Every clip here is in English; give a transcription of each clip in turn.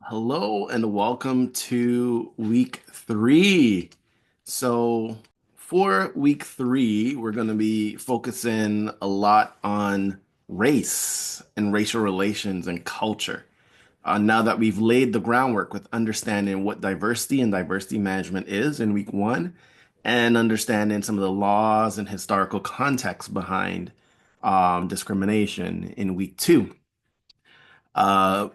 Hello and welcome to week three. So, for week three, we're going to be focusing a lot on race and racial relations and culture. Now that we've laid the groundwork with understanding what diversity and diversity management is in week one, and understanding some of the laws and historical context behind discrimination in week two.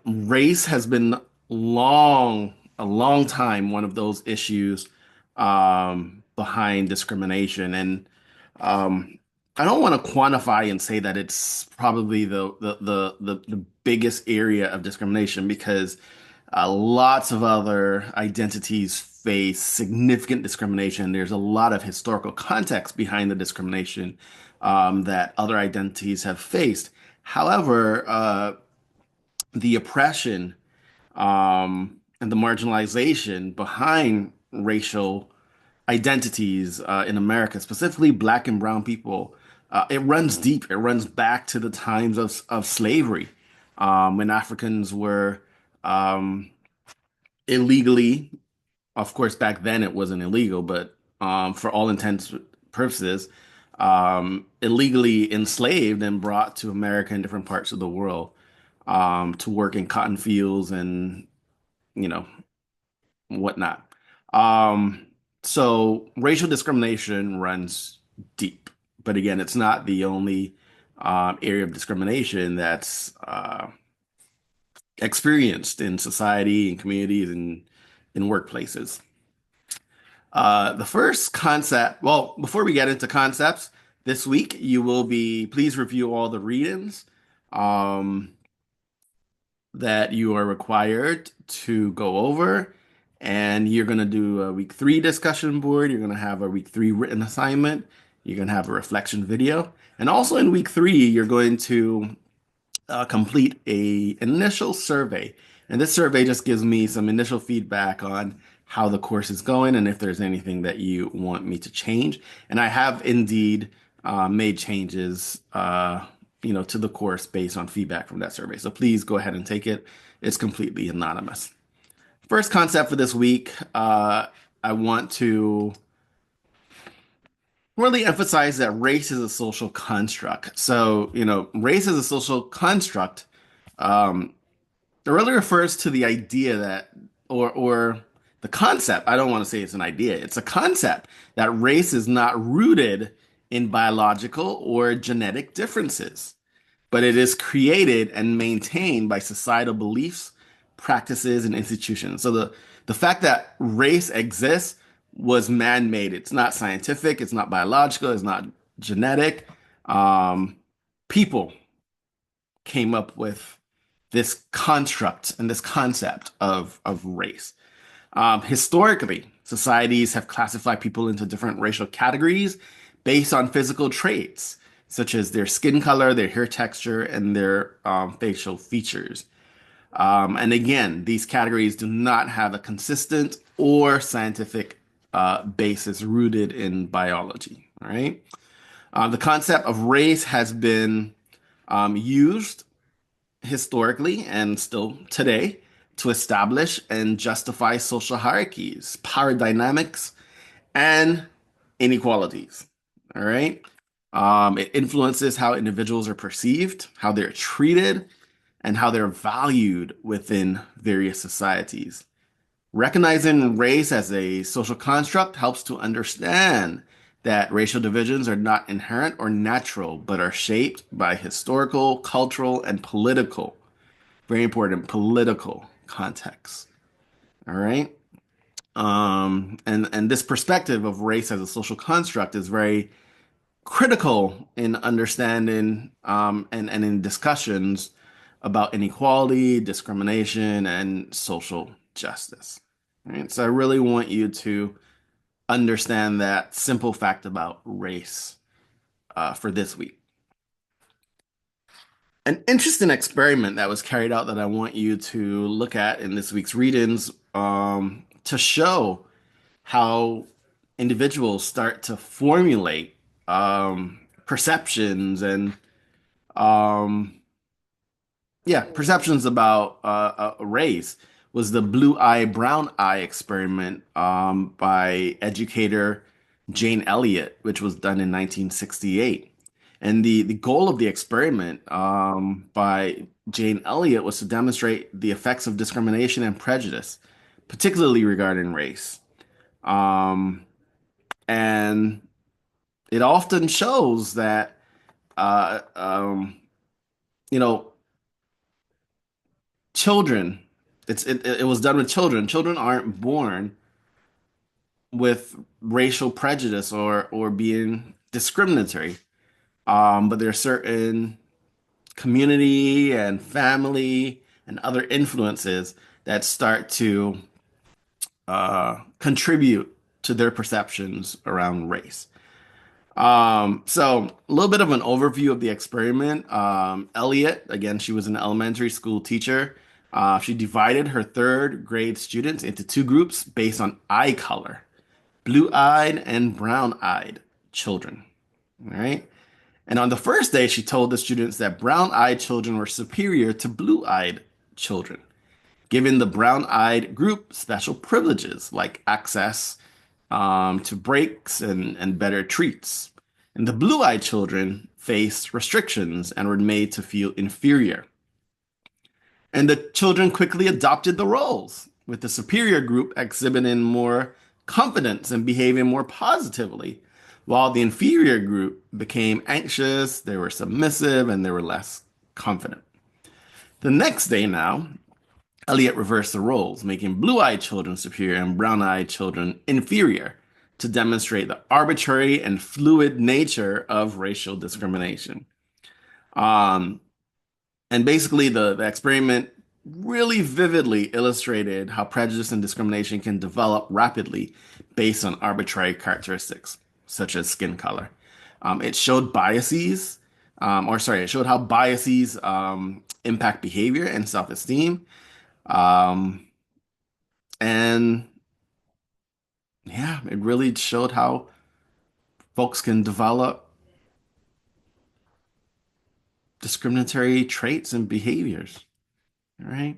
Race has been a long time, one of those issues behind discrimination. And um, I don't want to quantify and say that it's probably the biggest area of discrimination because lots of other identities face significant discrimination. There's a lot of historical context behind the discrimination that other identities have faced. However, the oppression and the marginalization behind racial identities in America, specifically Black and Brown people, it runs deep. It runs back to the times of slavery, when Africans were um, illegally, of course, back then it wasn't illegal, but for all intents and purposes, illegally enslaved and brought to America and different parts of the world to work in cotton fields and you know, whatnot. Um, so racial discrimination runs deep, but again, it's not the only area of discrimination that's experienced in society and communities and in workplaces. The first concept, well, before we get into concepts, this week you will be, please review all the readings. Um, that you are required to go over. And you're going to do a week three discussion board. You're going to have a week three written assignment. You're going to have a reflection video. And also in week three, you're going to complete a initial survey. And this survey just gives me some initial feedback on how the course is going and if there's anything that you want me to change. And I have indeed made changes, to the course based on feedback from that survey. So please go ahead and take it. It's completely anonymous. First concept for this week, I want to really emphasize that race is a social construct. So, race is a social construct. Um, It really refers to the idea that, or the concept. I don't want to say it's an idea. It's a concept that race is not rooted in biological or genetic differences, but it is created and maintained by societal beliefs, practices, and institutions. So the fact that race exists was man-made. It's not scientific. It's not biological. It's not genetic. Um, People came up with this construct and this concept of race. Historically, societies have classified people into different racial categories based on physical traits, such as their skin color, their hair texture, and their facial features. And again, these categories do not have a consistent or scientific basis rooted in biology. All right. The concept of race has been used historically and still today to establish and justify social hierarchies, power dynamics, and inequalities. All right. It influences how individuals are perceived, how they're treated, and how they're valued within various societies. Recognizing race as a social construct helps to understand that racial divisions are not inherent or natural, but are shaped by historical, cultural, and political, very important, political context. All right. And this perspective of race as a social construct is very critical in understanding and in discussions about inequality, discrimination, and social justice. All right. So I really want you to understand that simple fact about race for this week. An interesting experiment that was carried out that I want you to look at in this week's readings to show how individuals start to formulate perceptions and um, yeah, perceptions about a race was the blue eye, brown eye experiment by educator Jane Elliott, which was done in 1968. And the goal of the experiment by Jane Elliott was to demonstrate the effects of discrimination and prejudice, particularly regarding race. Um, and it often shows that, uh, um, you know, children, it was done with children. Children aren't born with racial prejudice or being discriminatory. But there are certain community and family and other influences that start to contribute to their perceptions around race. So a little bit of an overview of the experiment. Elliot, again, she was an elementary school teacher. She divided her third grade students into two groups based on eye color, blue-eyed and brown-eyed children. All right. And on the first day, she told the students that brown-eyed children were superior to blue-eyed children, giving the brown-eyed group special privileges like access to breaks and better treats. And the blue-eyed children faced restrictions and were made to feel inferior. And the children quickly adopted the roles, with the superior group exhibiting more confidence and behaving more positively, while the inferior group became anxious, they were submissive, and they were less confident. The next day now, Eliot reversed the roles, making blue-eyed children superior and brown-eyed children inferior to demonstrate the arbitrary and fluid nature of racial discrimination. Um, and basically, the experiment really vividly illustrated how prejudice and discrimination can develop rapidly based on arbitrary characteristics, such as skin color. It showed biases, it showed how biases impact behavior and self-esteem. Um, and yeah, it really showed how folks can develop discriminatory traits and behaviors. All right.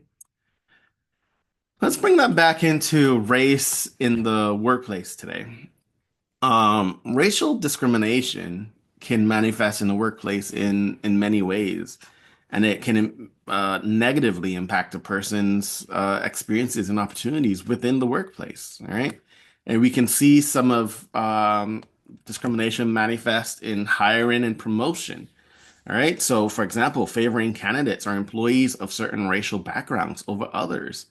Let's bring that back into race in the workplace today. Racial discrimination can manifest in the workplace in many ways, and it can negatively impact a person's experiences and opportunities within the workplace. All right, and we can see some of discrimination manifest in hiring and promotion. All right, so for example, favoring candidates or employees of certain racial backgrounds over others.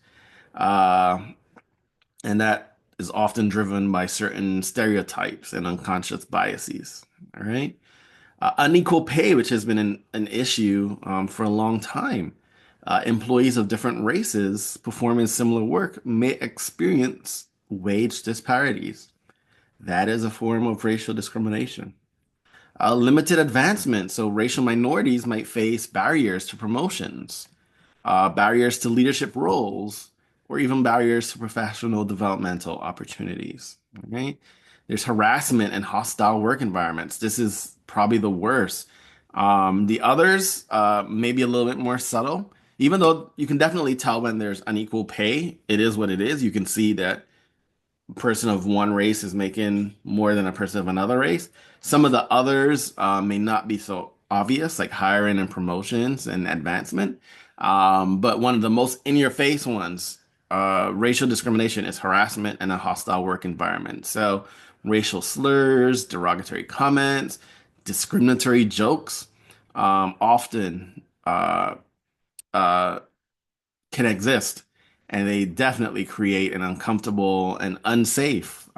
Uh, and that is often driven by certain stereotypes and unconscious biases. All right. Unequal pay, which has been an issue for a long time. Employees of different races performing similar work may experience wage disparities. That is a form of racial discrimination. Limited advancement. So racial minorities might face barriers to promotions, barriers to leadership roles, or even barriers to professional developmental opportunities. Okay? There's harassment and hostile work environments. This is probably the worst. The others may be a little bit more subtle, even though you can definitely tell when there's unequal pay. It is what it is. You can see that a person of one race is making more than a person of another race. Some of the others may not be so obvious, like hiring and promotions and advancement. But one of the most in-your-face ones, racial discrimination, is harassment and a hostile work environment. So, racial slurs, derogatory comments, discriminatory jokes, often uh, can exist, and they definitely create an uncomfortable and unsafe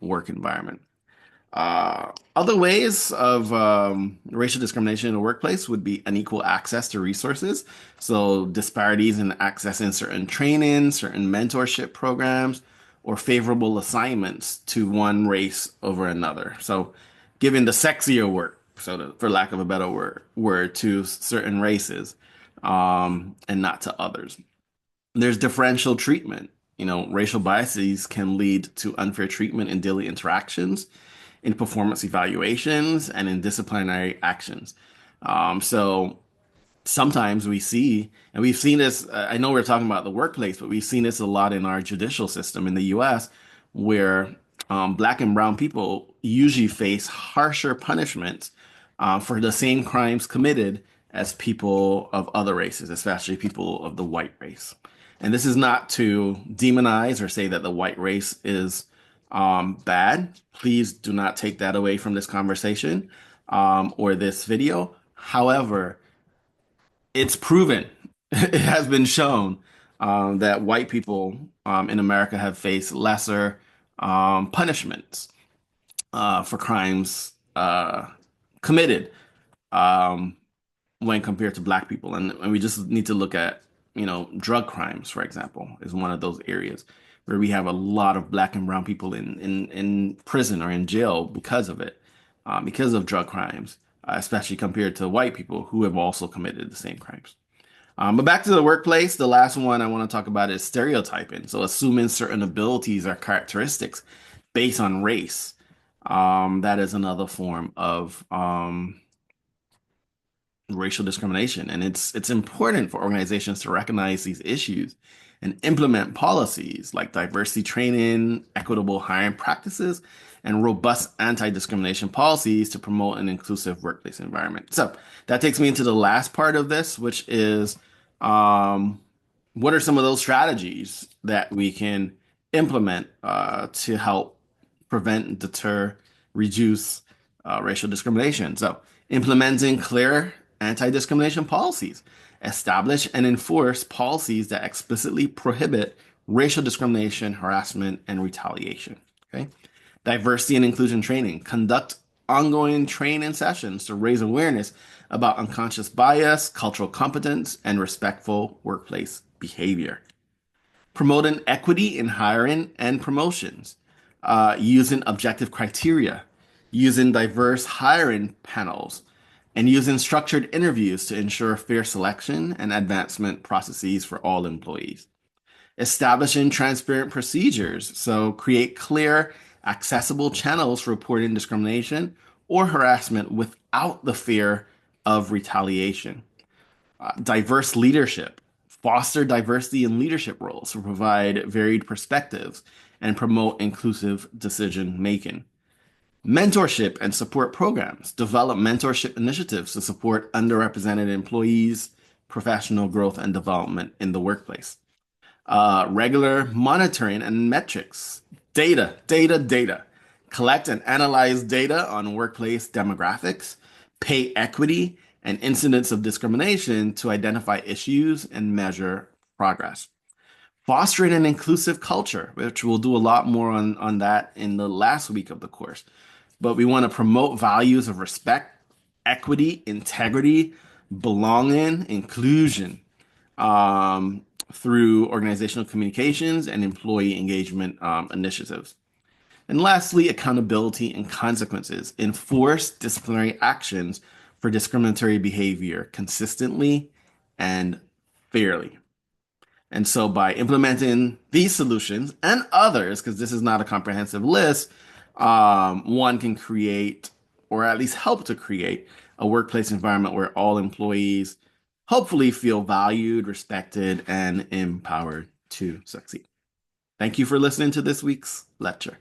work environment. Other ways of racial discrimination in the workplace would be unequal access to resources. So, disparities in accessing certain training, certain mentorship programs, or favorable assignments to one race over another. So, giving the sexier work, for lack of a better word to certain races and not to others. There's differential treatment. Racial biases can lead to unfair treatment in daily interactions, in performance evaluations, and in disciplinary actions. So sometimes we see, and we've seen this, I know we're talking about the workplace, but we've seen this a lot in our judicial system in the US, where Black and brown people usually face harsher punishments for the same crimes committed as people of other races, especially people of the white race. And this is not to demonize or say that the white race is bad. Please do not take that away from this conversation or this video. However, it's proven, it has been shown that white people in America have faced lesser punishments for crimes committed um, when compared to black people. And we just need to look at, drug crimes, for example, is one of those areas where we have a lot of black and brown people in prison or in jail because of it, because of drug crimes, especially compared to white people who have also committed the same crimes. But back to the workplace, the last one I want to talk about is stereotyping. So assuming certain abilities or characteristics based on race. That is another form of racial discrimination, and it's important for organizations to recognize these issues and implement policies like diversity training, equitable hiring practices, and robust anti-discrimination policies to promote an inclusive workplace environment. So that takes me into the last part of this, which is um, what are some of those strategies that we can implement to help prevent, deter, reduce racial discrimination? So, implementing clear anti-discrimination policies, establish and enforce policies that explicitly prohibit racial discrimination, harassment, and retaliation. Okay. Diversity and inclusion training, conduct ongoing training sessions to raise awareness about unconscious bias, cultural competence, and respectful workplace behavior. Promoting equity in hiring and promotions, using objective criteria, using diverse hiring panels, and using structured interviews to ensure fair selection and advancement processes for all employees. Establishing transparent procedures, so create clear, accessible channels for reporting discrimination or harassment without the fear of retaliation. Diverse leadership, foster diversity in leadership roles to provide varied perspectives and promote inclusive decision making. Mentorship and support programs, develop mentorship initiatives to support underrepresented employees, professional growth and development in the workplace. Regular monitoring and metrics, data. Collect and analyze data on workplace demographics, pay equity, and incidents of discrimination to identify issues and measure progress. Fostering an inclusive culture, which we'll do a lot more on that in the last week of the course. But we want to promote values of respect, equity, integrity, belonging, inclusion through organizational communications and employee engagement initiatives. And lastly, accountability and consequences. Enforce disciplinary actions for discriminatory behavior consistently and fairly. And so by implementing these solutions and others, because this is not a comprehensive list, one can create, or at least help to create, a workplace environment where all employees hopefully feel valued, respected, and empowered to succeed. Thank you for listening to this week's lecture.